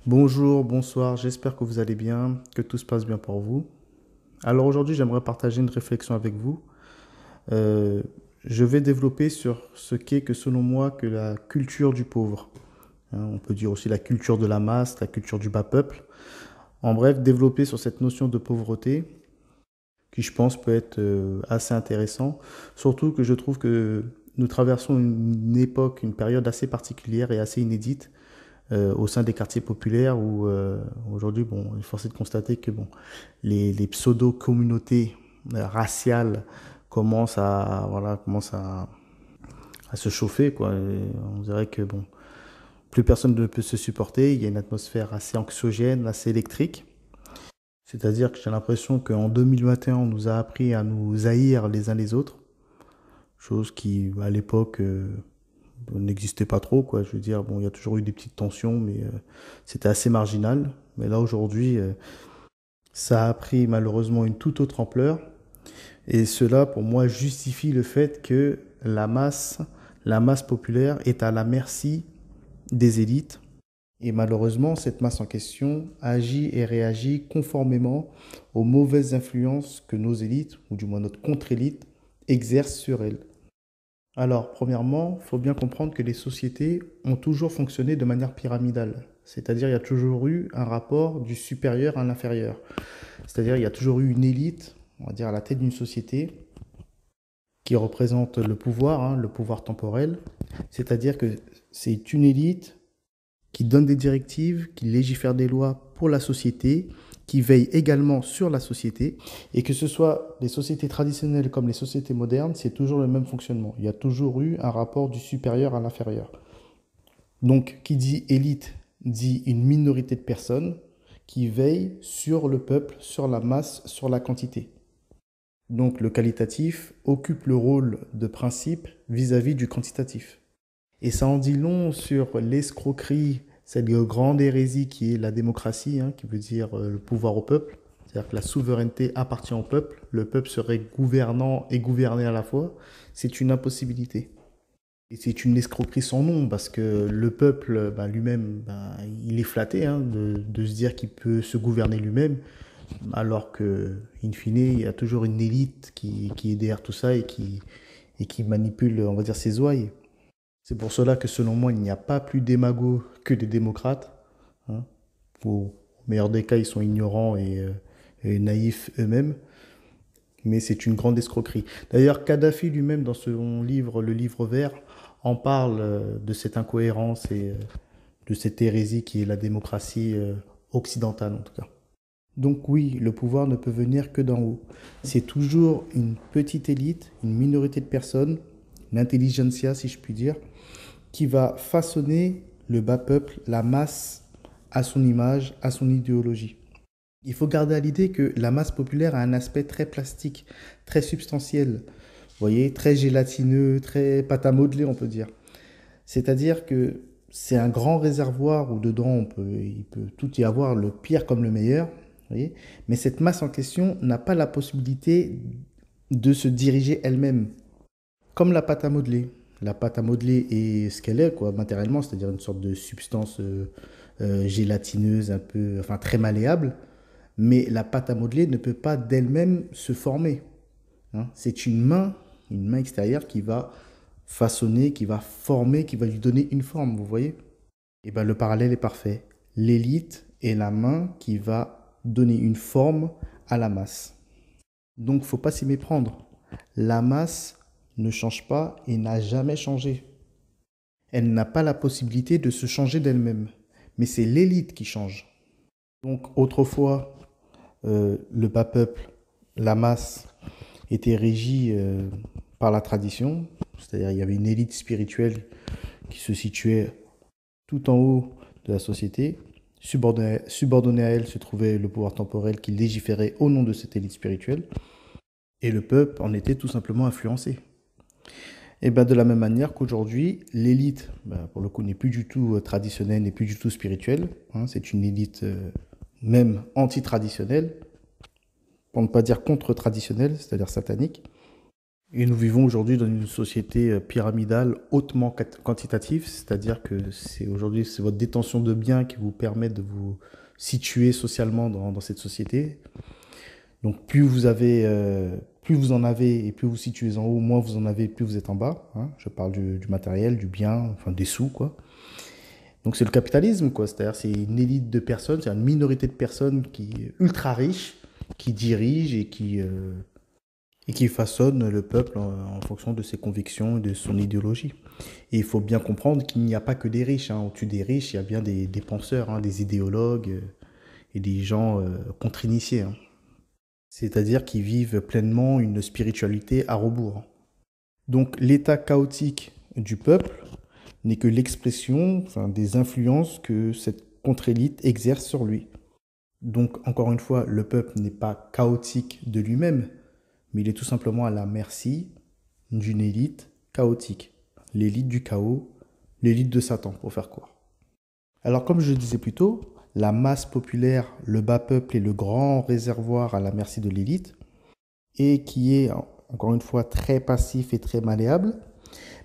Bonjour, bonsoir, j'espère que vous allez bien, que tout se passe bien pour vous. Alors aujourd'hui, j'aimerais partager une réflexion avec vous. Euh, je vais développer sur ce qu'est que selon moi que la culture du pauvre. On peut dire aussi la culture de la masse, la culture du bas peuple. En bref, développer sur cette notion de pauvreté qui je pense peut être assez intéressant. Surtout que je trouve que nous traversons une époque, une période assez particulière et assez inédite au sein des quartiers populaires où aujourd'hui, bon, il est forcé de constater que bon, les pseudo-communautés raciales commencent à se chauffer, quoi. Et on dirait que bon, plus personne ne peut se supporter. Il y a une atmosphère assez anxiogène, assez électrique. C'est-à-dire que j'ai l'impression qu'en 2021, on nous a appris à nous haïr les uns les autres, chose qui, à l'époque, n'existait pas trop, quoi. Je veux dire, bon, il y a toujours eu des petites tensions, mais c'était assez marginal. Mais là, aujourd'hui, ça a pris malheureusement une toute autre ampleur. Et cela, pour moi, justifie le fait que la masse populaire est à la merci des élites. Et malheureusement, cette masse en question agit et réagit conformément aux mauvaises influences que nos élites, ou du moins notre contre-élite, exercent sur elles. Alors, premièrement, il faut bien comprendre que les sociétés ont toujours fonctionné de manière pyramidale. C'est-à-dire, il y a toujours eu un rapport du supérieur à l'inférieur. C'est-à-dire, il y a toujours eu une élite, on va dire, à la tête d'une société qui représente le pouvoir, hein, le pouvoir temporel. C'est-à-dire que c'est une élite qui donne des directives, qui légifère des lois pour la société, qui veille également sur la société, et que ce soit les sociétés traditionnelles comme les sociétés modernes, c'est toujours le même fonctionnement. Il y a toujours eu un rapport du supérieur à l'inférieur. Donc, qui dit élite dit une minorité de personnes qui veillent sur le peuple, sur la masse, sur la quantité. Donc, le qualitatif occupe le rôle de principe vis-à-vis du quantitatif. Et ça en dit long sur l'escroquerie, cette grande hérésie qui est la démocratie, hein, qui veut dire le pouvoir au peuple. C'est-à-dire que la souveraineté appartient au peuple, le peuple serait gouvernant et gouverné à la fois. C'est une impossibilité. Et c'est une escroquerie sans nom, parce que le peuple ben, lui-même, ben, il est flatté hein, de se dire qu'il peut se gouverner lui-même, alors que, in fine, il y a toujours une élite qui est derrière tout ça et qui manipule, on va dire, ses ouailles. C'est pour cela que selon moi, il n'y a pas plus démagos que des démocrates. Hein. Au meilleur des cas, ils sont ignorants et naïfs eux-mêmes. Mais c'est une grande escroquerie. D'ailleurs, Kadhafi lui-même, dans son livre, Le Livre vert, en parle de cette incohérence et de cette hérésie qui est la démocratie occidentale, en tout cas. Donc oui, le pouvoir ne peut venir que d'en haut. C'est toujours une petite élite, une minorité de personnes, l'intelligentsia, si je puis dire, qui va façonner le bas peuple, la masse, à son image, à son idéologie. Il faut garder à l'idée que la masse populaire a un aspect très plastique, très substantiel, vous voyez, très gélatineux, très pâte à modeler, on peut dire. C'est-à-dire que c'est un grand réservoir où dedans il peut tout y avoir, le pire comme le meilleur, vous voyez. Mais cette masse en question n'a pas la possibilité de se diriger elle-même, comme la pâte à modeler. La pâte à modeler est ce qu'elle est, quoi, matériellement, c'est-à-dire une sorte de substance gélatineuse, un peu, enfin très malléable. Mais la pâte à modeler ne peut pas d'elle-même se former. Hein. C'est une main extérieure qui va façonner, qui va former, qui va lui donner une forme, vous voyez? Et bien le parallèle est parfait. L'élite est la main qui va donner une forme à la masse. Donc, il ne faut pas s'y méprendre. La masse ne change pas et n'a jamais changé. Elle n'a pas la possibilité de se changer d'elle-même. Mais c'est l'élite qui change. Donc, autrefois, le bas peuple, la masse, était régie par la tradition. C'est-à-dire il y avait une élite spirituelle qui se situait tout en haut de la société. Subordonné à elle se trouvait le pouvoir temporel qui légiférait au nom de cette élite spirituelle. Et le peuple en était tout simplement influencé. Et bien de la même manière qu'aujourd'hui, l'élite, ben, pour le coup, n'est plus du tout traditionnelle, n'est plus du tout spirituelle. Hein, c'est une élite même anti-traditionnelle, pour ne pas dire contre-traditionnelle, c'est-à-dire satanique. Et nous vivons aujourd'hui dans une société pyramidale hautement quantitative, c'est-à-dire que c'est votre détention de biens qui vous permet de vous situer socialement dans cette société. Donc plus vous en avez et plus vous situez en haut, moins vous en avez, plus vous êtes en bas, hein. Je parle du matériel, du bien, enfin des sous, quoi. Donc c'est le capitalisme, quoi. C'est-à-dire c'est une élite de personnes, c'est une minorité de personnes qui est ultra riche, qui dirige et qui façonne le peuple en fonction de ses convictions et de son idéologie. Et il faut bien comprendre qu'il n'y a pas que des riches, hein. Au-dessus des riches, il y a bien des penseurs, hein, des idéologues et des gens contre-initiés, hein. C'est-à-dire qui vivent pleinement une spiritualité à rebours. Donc l'état chaotique du peuple n'est que l'expression, enfin, des influences que cette contre-élite exerce sur lui. Donc encore une fois, le peuple n'est pas chaotique de lui-même, mais il est tout simplement à la merci d'une élite chaotique. L'élite du chaos, l'élite de Satan, pour faire court. Alors comme je le disais plus tôt, la masse populaire, le bas peuple est le grand réservoir à la merci de l'élite, et qui est, encore une fois, très passif et très malléable.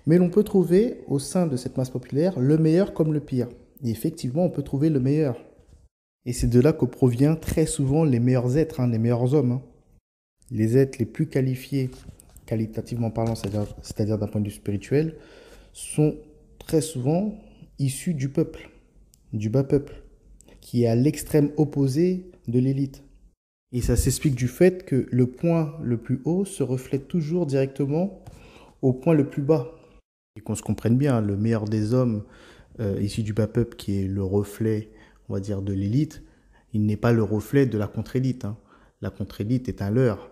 Mais l'on peut trouver, au sein de cette masse populaire, le meilleur comme le pire. Et effectivement, on peut trouver le meilleur. Et c'est de là que proviennent très souvent les meilleurs êtres, hein, les meilleurs hommes, hein. Les êtres les plus qualifiés, qualitativement parlant, c'est-à-dire d'un point de vue spirituel, sont très souvent issus du peuple, du bas peuple, qui est à l'extrême opposé de l'élite. Et ça s'explique du fait que le point le plus haut se reflète toujours directement au point le plus bas. Et qu'on se comprenne bien, le meilleur des hommes issu du bas peuple, qui est le reflet, on va dire, de l'élite, il n'est pas le reflet de la contre-élite, hein. La contre-élite est un leurre,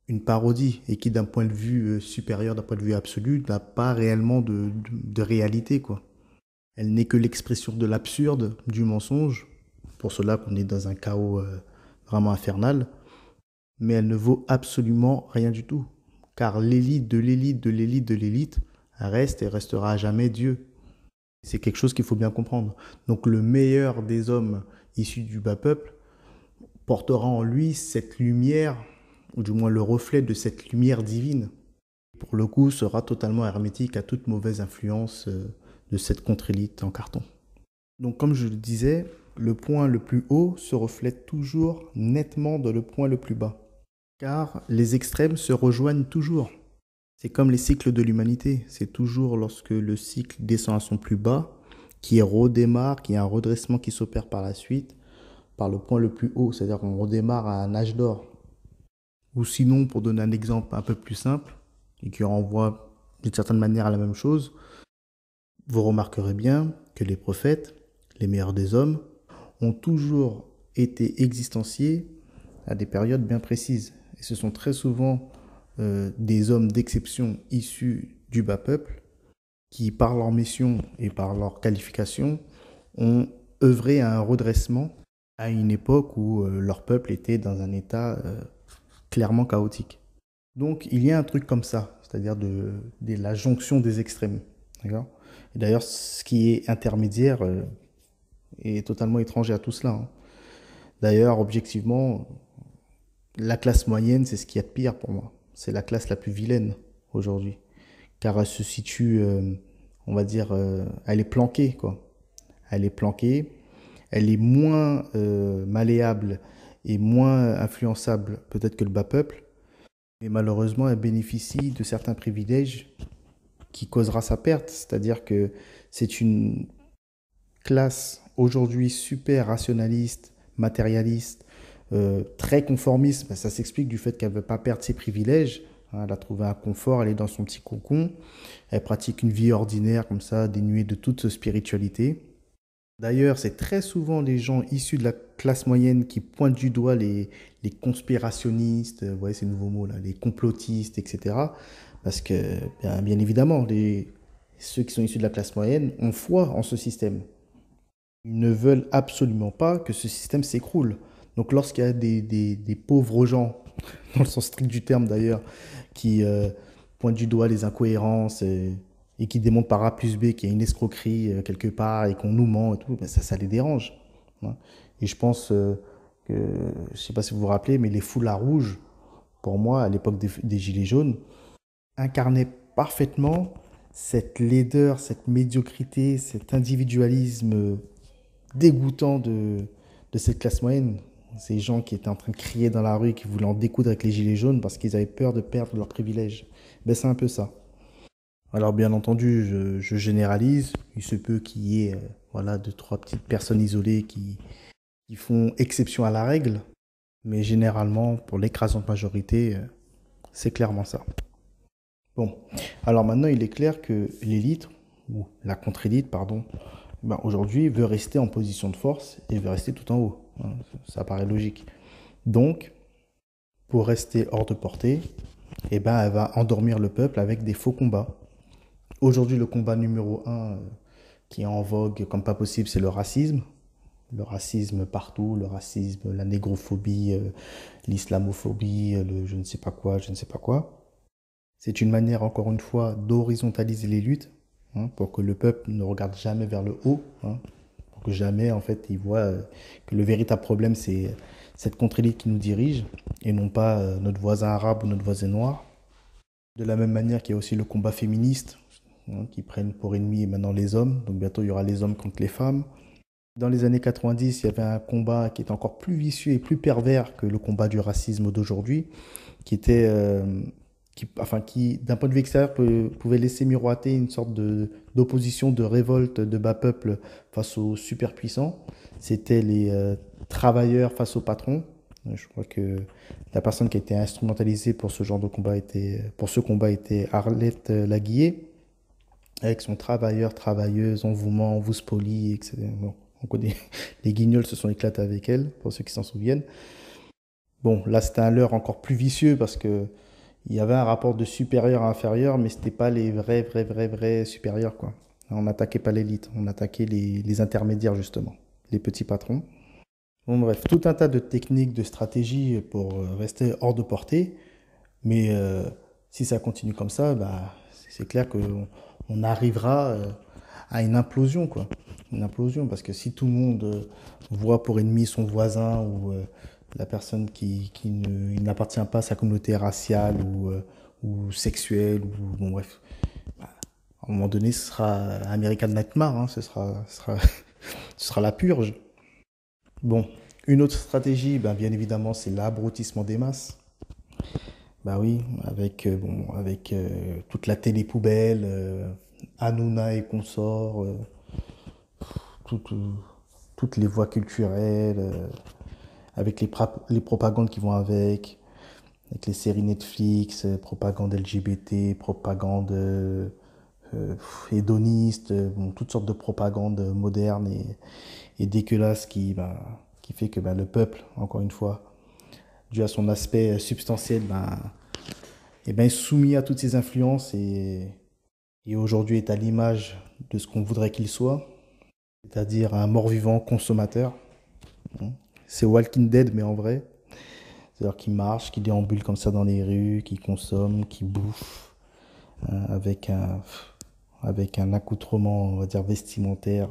une parodie, et qui d'un point de vue supérieur, d'un point de vue absolu, n'a pas réellement de réalité, quoi. Elle n'est que l'expression de l'absurde, du mensonge, pour cela qu'on est dans un chaos vraiment infernal, mais elle ne vaut absolument rien du tout, car l'élite de l'élite de l'élite de l'élite reste et restera à jamais Dieu. C'est quelque chose qu'il faut bien comprendre. Donc le meilleur des hommes issus du bas peuple portera en lui cette lumière, ou du moins le reflet de cette lumière divine. Pour le coup, sera totalement hermétique à toute mauvaise influence de cette contre-élite en carton. Donc comme je le disais, le point le plus haut se reflète toujours nettement dans le point le plus bas. Car les extrêmes se rejoignent toujours. C'est comme les cycles de l'humanité. C'est toujours lorsque le cycle descend à son plus bas, qu'il redémarre, qu'il y a un redressement qui s'opère par la suite, par le point le plus haut. C'est-à-dire qu'on redémarre à un âge d'or. Ou sinon, pour donner un exemple un peu plus simple, et qui renvoie d'une certaine manière à la même chose, vous remarquerez bien que les prophètes, les meilleurs des hommes, ont toujours été existenciés à des périodes bien précises. Et ce sont très souvent des hommes d'exception issus du bas peuple qui, par leur mission et par leur qualification, ont œuvré à un redressement à une époque où leur peuple était dans un état clairement chaotique. Donc il y a un truc comme ça, c'est-à-dire de la jonction des extrêmes. D'accord ? Et d'ailleurs, ce qui est intermédiaire est totalement étranger à tout cela, hein. D'ailleurs, objectivement, la classe moyenne, c'est ce qu'il y a de pire pour moi. C'est la classe la plus vilaine aujourd'hui. Car elle se situe, on va dire, elle est planquée, quoi. Elle est planquée, elle est moins malléable et moins influençable peut-être que le bas peuple. Mais malheureusement, elle bénéficie de certains privilèges qui causera sa perte. C'est-à-dire que c'est une classe aujourd'hui super rationaliste, matérialiste, très conformiste. Ben, ça s'explique du fait qu'elle ne veut pas perdre ses privilèges. Elle a trouvé un confort, elle est dans son petit cocon. Elle pratique une vie ordinaire comme ça, dénuée de toute spiritualité. D'ailleurs, c'est très souvent les gens issus de la classe moyenne qui pointent du doigt les conspirationnistes, vous voyez ces nouveaux mots là, les complotistes, etc. Parce que, bien évidemment, ceux qui sont issus de la classe moyenne ont foi en ce système. Ils ne veulent absolument pas que ce système s'écroule. Donc lorsqu'il y a des pauvres gens, dans le sens strict du terme d'ailleurs, qui pointent du doigt les incohérences et qui démontrent par A plus B qu'il y a une escroquerie quelque part et qu'on nous ment et tout, ben ça les dérange, hein. Et je pense que, je ne sais pas si vous vous rappelez, mais les foulards rouges, pour moi, à l'époque des Gilets jaunes, incarnait parfaitement cette laideur, cette médiocrité, cet individualisme dégoûtant de cette classe moyenne. Ces gens qui étaient en train de crier dans la rue, qui voulaient en découdre avec les gilets jaunes parce qu'ils avaient peur de perdre leurs privilèges. Ben, c'est un peu ça. Alors bien entendu, je généralise. Il se peut qu'il y ait voilà, deux, trois petites personnes isolées qui font exception à la règle. Mais généralement, pour l'écrasante majorité, c'est clairement ça. Bon, alors maintenant, il est clair que l'élite, ou la contre-élite, pardon, ben, aujourd'hui veut rester en position de force et veut rester tout en haut. Hein, ça paraît logique. Donc, pour rester hors de portée, eh ben, elle va endormir le peuple avec des faux combats. Aujourd'hui, le combat numéro un qui est en vogue comme pas possible, c'est le racisme. Le racisme partout, le racisme, la négrophobie, l'islamophobie, le je ne sais pas quoi, je ne sais pas quoi. C'est une manière, encore une fois, d'horizontaliser les luttes, hein, pour que le peuple ne regarde jamais vers le haut, hein, pour que jamais, en fait, il voit que le véritable problème, c'est cette contre-élite qui nous dirige, et non pas notre voisin arabe ou notre voisin noir. De la même manière qu'il y a aussi le combat féministe, hein, qui prennent pour ennemi maintenant les hommes, donc bientôt il y aura les hommes contre les femmes. Dans les années 90, il y avait un combat qui était encore plus vicieux et plus pervers que le combat du racisme d'aujourd'hui, qui était, enfin, qui, d'un point de vue extérieur, pouvait laisser miroiter une sorte d'opposition, de révolte de bas peuple face aux superpuissants. C'était les travailleurs face aux patrons. Je crois que la personne qui a été instrumentalisée pour ce genre de combat pour ce combat était Arlette Laguillet, avec son travailleur, travailleuse, on vous ment, on vous spolie, etc. Bon, on connaît, les guignols se sont éclatés avec elle, pour ceux qui s'en souviennent. Bon, là, c'était un leurre encore plus vicieux parce que il y avait un rapport de supérieur à inférieur, mais c'était pas les vrais supérieurs, quoi. On n'attaquait pas l'élite, on attaquait les intermédiaires, justement, les petits patrons. Bon, bref, tout un tas de techniques, de stratégies pour rester hors de portée, mais si ça continue comme ça, bah, c'est clair qu'on on arrivera à une implosion, quoi. Une implosion, parce que si tout le monde voit pour ennemi son voisin ou la personne qui il n'appartient pas à sa communauté raciale ou sexuelle, ou bon bref, bah, à un moment donné, ce sera American Nightmare, hein, ce sera la purge. Bon, une autre stratégie, bah, bien évidemment, c'est l'abrutissement des masses. Bah oui, avec, bon, avec toute la télé poubelle, Hanouna et consorts, toutes, toutes les voies culturelles, avec les propagandes qui vont avec les séries Netflix, propagande LGBT, propagande hédoniste, bon, toutes sortes de propagandes modernes et dégueulasses qui fait que bah, le peuple, encore une fois, dû à son aspect substantiel, ben, et ben, est soumis à toutes ces influences et aujourd'hui est à l'image de ce qu'on voudrait qu'il soit, c'est-à-dire un mort-vivant consommateur. Hein. C'est Walking Dead, mais en vrai. C'est-à-dire qu'il marche, qu'il déambule comme ça dans les rues, qu'il consomme, qu'il bouffe, hein, avec un accoutrement, on va dire, vestimentaire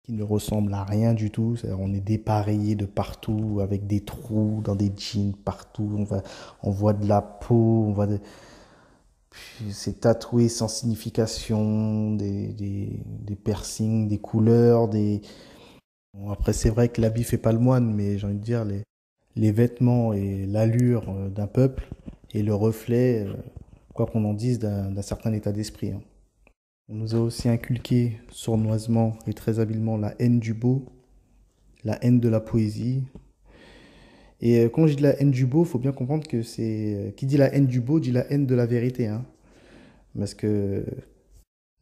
qui ne ressemble à rien du tout. C'est-à-dire on est dépareillé de partout, avec des trous dans des jeans partout. On voit de la peau, c'est tatoué sans signification, des piercings, des couleurs, des... Bon, après, c'est vrai que l'habit fait pas le moine, mais j'ai envie de dire, les vêtements et l'allure d'un peuple et le reflet, quoi qu'on en dise, d'un certain état d'esprit. Hein. On nous a aussi inculqué sournoisement et très habilement la haine du beau, la haine de la poésie. Et quand je dis la haine du beau, il faut bien comprendre que qui dit la haine du beau dit la haine de la vérité. Hein. Parce que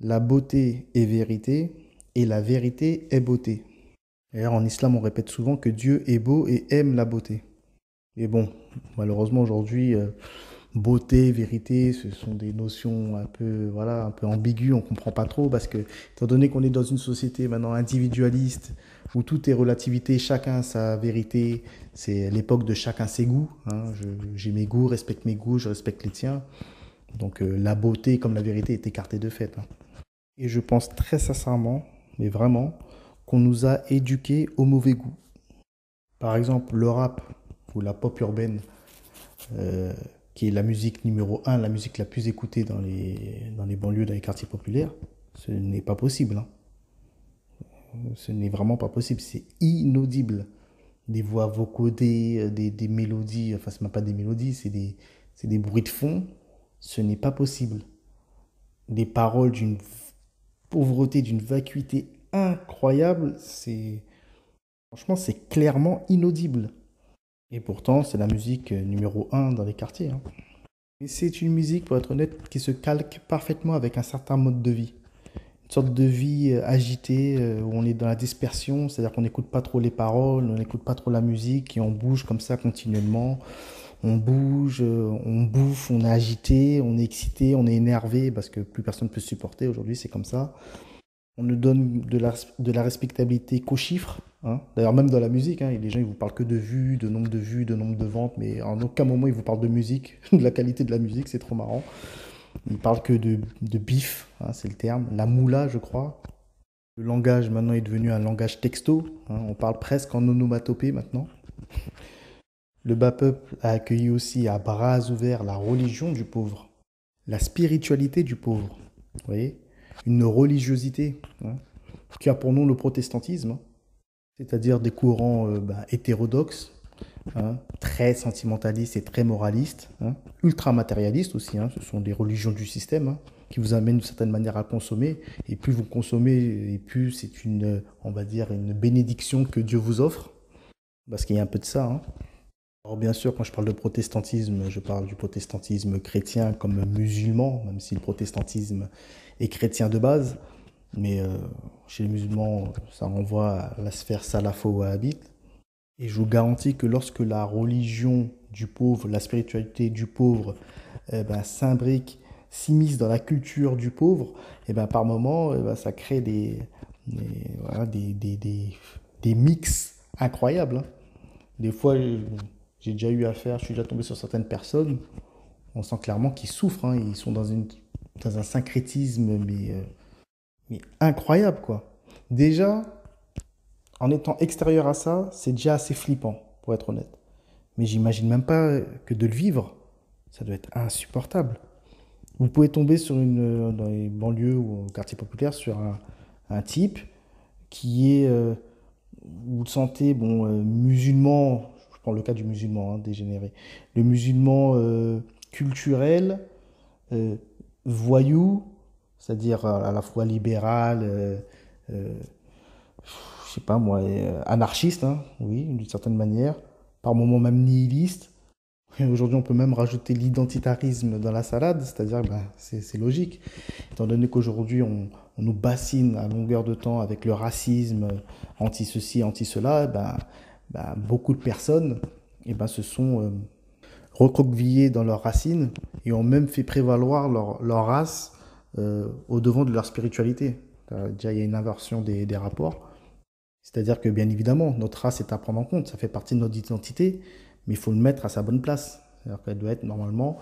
la beauté est vérité et la vérité est beauté. D'ailleurs, en islam, on répète souvent que Dieu est beau et aime la beauté. Et bon, malheureusement aujourd'hui, beauté, vérité, ce sont des notions un peu, voilà, un peu ambiguës, on comprend pas trop parce que, étant donné qu'on est dans une société maintenant individualiste, où tout est relativité, chacun a sa vérité, c'est l'époque de chacun ses goûts, hein, j'ai mes goûts, respecte mes goûts, je respecte les tiens. Donc la beauté comme la vérité est écartée de fait. Hein. Et je pense très sincèrement, mais vraiment, qu'on nous a éduqués au mauvais goût. Par exemple, le rap ou la pop urbaine. qui est la musique numéro un, la musique la plus écoutée dans les banlieues, dans les quartiers populaires, ce n'est pas possible, hein. Ce n'est vraiment pas possible, c'est inaudible. Des voix vocodées, des mélodies, enfin, c'est même pas des mélodies, c'est des bruits de fond. Ce n'est pas possible. Des paroles d'une pauvreté, d'une vacuité incroyable, franchement, c'est clairement inaudible. Et pourtant, c'est la musique numéro un dans les quartiers, hein. Et c'est une musique, pour être honnête, qui se calque parfaitement avec un certain mode de vie. Une sorte de vie agitée, où on est dans la dispersion, c'est-à-dire qu'on n'écoute pas trop les paroles, on n'écoute pas trop la musique, et on bouge comme ça continuellement. On bouge, on bouffe, on est agité, on est excité, on est énervé, parce que plus personne ne peut se supporter aujourd'hui, c'est comme ça. On ne donne de la respectabilité qu'aux chiffres, hein. D'ailleurs, même dans la musique, hein, les gens ils vous parlent que de vues, de nombre de ventes, mais en aucun moment ils vous parlent de musique, de la qualité de la musique, c'est trop marrant. Ils parlent que de bif, hein, c'est le terme. La moula, je crois. Le langage maintenant est devenu un langage texto, hein. On parle presque en onomatopée maintenant. Le bas peuple a accueilli aussi à bras ouverts la religion du pauvre, la spiritualité du pauvre. Vous voyez, une religiosité, hein, qui a pour nom le protestantisme, hein, c'est-à-dire des courants hétérodoxes, hein, très sentimentalistes et très moralistes, hein, ultra matérialistes aussi, hein. Ce sont des religions du système, hein, qui vous amènent d'une certaine manière à consommer. Et plus vous consommez, et plus c'est on va dire, une bénédiction que Dieu vous offre, parce qu'il y a un peu de ça, hein. Alors bien sûr, quand je parle de protestantisme, je parle du protestantisme chrétien comme musulman, même si le protestantisme est chrétien de base. Mais chez les musulmans, ça renvoie à la sphère salafo-wahhabite. Et je vous garantis que lorsque la religion du pauvre, la spiritualité du pauvre s'imbrique, s'immisce dans la culture du pauvre, et ben, par moment, ça crée voilà, des mix incroyables, hein. Des fois, j'ai déjà eu affaire, je suis déjà tombé sur certaines personnes, on sent clairement qu'ils souffrent, hein. Ils sont dans un syncrétisme, mais incroyable, quoi. Déjà, en étant extérieur à ça, c'est déjà assez flippant, pour être honnête. Mais j'imagine même pas que de le vivre, ça doit être insupportable. Vous pouvez tomber dans les banlieues ou au quartier populaire sur un type qui est, vous le sentez, bon, musulman, je prends le cas du musulman, hein, dégénéré, le musulman culturel, euh, voyou, c'est-à-dire à la fois libéral, euh, je sais pas moi, anarchiste, hein, oui, d'une certaine manière, par moments même nihiliste. Et aujourd'hui, on peut même rajouter l'identitarisme dans la salade, c'est-à-dire, ben, c'est logique. Étant donné qu'aujourd'hui, on nous bassine à longueur de temps avec le racisme, anti-ceci, anti-cela, beaucoup de personnes se sont recroquevillées dans leurs racines et ont même fait prévaloir leur race au devant de leur spiritualité. Déjà, il y a une inversion des rapports. C'est-à-dire que, bien évidemment, notre race est à prendre en compte, ça fait partie de notre identité, mais il faut le mettre à sa bonne place. C'est-à-dire qu'elle doit être normalement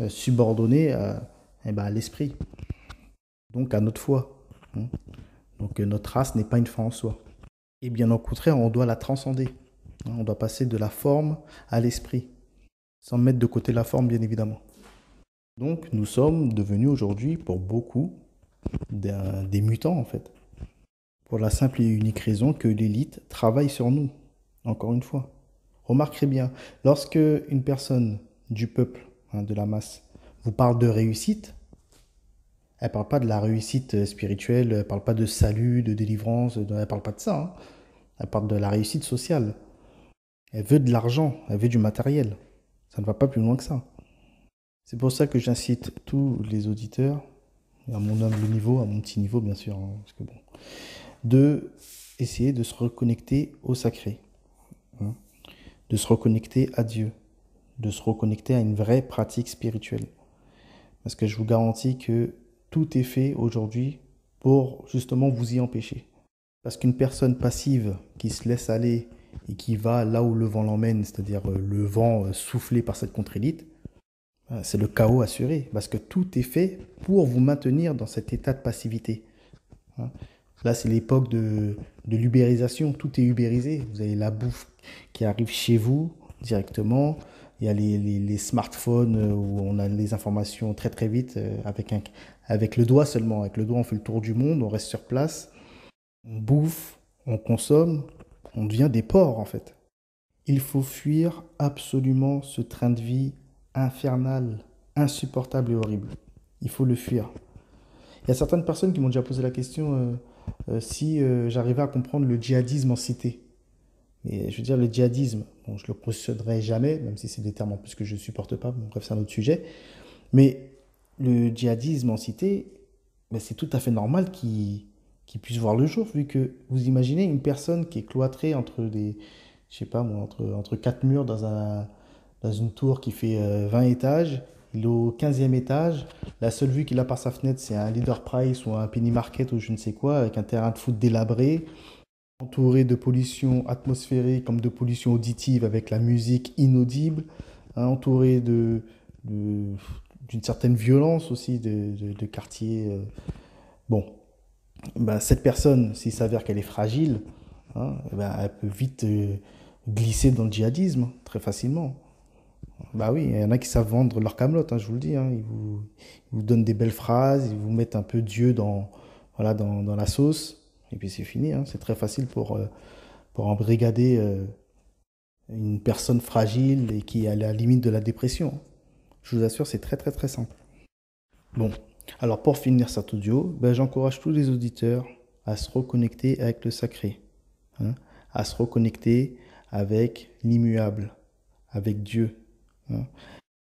subordonnée à l'esprit, donc à notre foi, hein. Donc notre race n'est pas une fin en soi. Et bien au contraire, on doit la transcender, hein. On doit passer de la forme à l'esprit, sans mettre de côté la forme, bien évidemment. Donc nous sommes devenus aujourd'hui, pour beaucoup, des mutants, en fait. Pour la simple et unique raison que l'élite travaille sur nous, encore une fois. Remarquez bien, lorsque une personne du peuple, hein, de la masse, vous parle de réussite, elle ne parle pas de la réussite spirituelle, elle ne parle pas de salut, de délivrance, elle ne parle pas de ça, hein. Elle parle de la réussite sociale. Elle veut de l'argent, elle veut du matériel. Ça ne va pas plus loin que ça. C'est pour ça que j'incite tous les auditeurs, à mon humble niveau, à mon petit niveau bien sûr, hein, parce que bon, de essayer de se reconnecter au sacré, hein, de se reconnecter à Dieu, de se reconnecter à une vraie pratique spirituelle. Parce que je vous garantis que tout est fait aujourd'hui pour justement vous y empêcher. Parce qu'une personne passive qui se laisse aller et qui va là où le vent l'emmène, c'est-à-dire le vent soufflé par cette contre-élite, c'est le chaos assuré. Parce que tout est fait pour vous maintenir dans cet état de passivité, hein. Là, c'est l'époque de l'ubérisation. Tout est ubérisé. Vous avez la bouffe qui arrive chez vous directement. Il il y a les smartphones où on a les informations très très vite avec le doigt seulement. Avec le doigt, on fait le tour du monde, on reste sur place, on bouffe, on consomme, on devient des porcs en fait. Il faut fuir absolument ce train de vie infernal, insupportable et horrible. Il faut le fuir. Il y a certaines personnes qui m'ont déjà posé la question si j'arrivais à comprendre le djihadisme en cité. Et je veux dire, le djihadisme, bon, je ne le cautionnerai jamais, même si c'est des termes en plus que je ne supporte pas, bon, bref, c'est un autre sujet. Mais le djihadisme en cité, ben, c'est tout à fait normal qu'il puisse voir le jour, vu que vous imaginez une personne qui est cloîtrée entre je sais pas moi, entre quatre murs dans une tour qui fait 20 étages. Il est au 15e étage. La seule vue qu'il a par sa fenêtre, c'est un Leader Price ou un Penny Market ou je ne sais quoi, avec un terrain de foot délabré, entouré de pollution atmosphérique comme de pollution auditive avec la musique inaudible, hein, entouré de- d'une certaine violence aussi de quartier. Bon, ben, cette personne, s'il s'avère qu'elle est fragile, hein, ben, elle peut vite glisser dans le djihadisme très facilement. Bah oui, il y en a qui savent vendre leur camelote, hein, je vous le dis, hein. Ils vous donnent des belles phrases, ils vous mettent un peu Dieu voilà, dans la sauce, et puis c'est fini, hein. C'est très facile pour embrigader une personne fragile et qui est à la limite de la dépression. Je vous assure, c'est très très très simple. Bon, alors pour finir cet audio, ben, j'encourage tous les auditeurs à se reconnecter avec le sacré, hein, à se reconnecter avec l'immuable, avec Dieu, hein.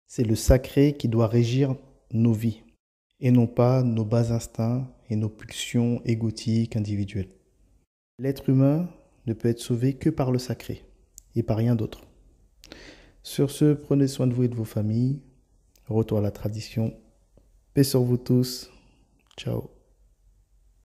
C'est le sacré qui doit régir nos vies et non pas nos bas instincts et nos pulsions égotiques individuelles. L'être humain ne peut être sauvé que par le sacré et par rien d'autre. Sur ce, prenez soin de vous et de vos familles. Retour à la tradition. Paix sur vous tous. Ciao.